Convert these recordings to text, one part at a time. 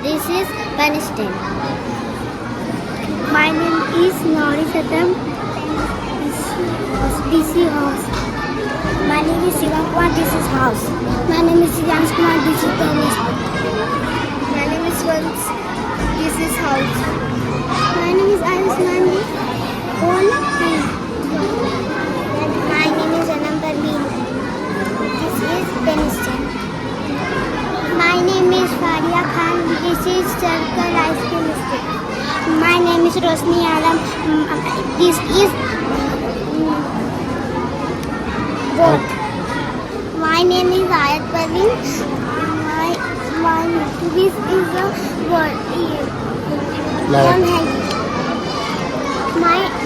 This is Palestine. My name is Nori Satam. This is house. My name is Shivam Kumar. This is house. My name is Shivam Kumar. This is tennis. My name is Vans. This is house. My name is Ayush Nandi. My name is Anam Parveen. This is Palestine. My name is Faria Khan. This is circle ice cream stick. My name is Rosni Alam. This is boat. My name is Ayat Parveen. This is a word.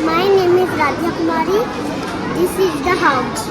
My name is Radha Kumari. This is the house.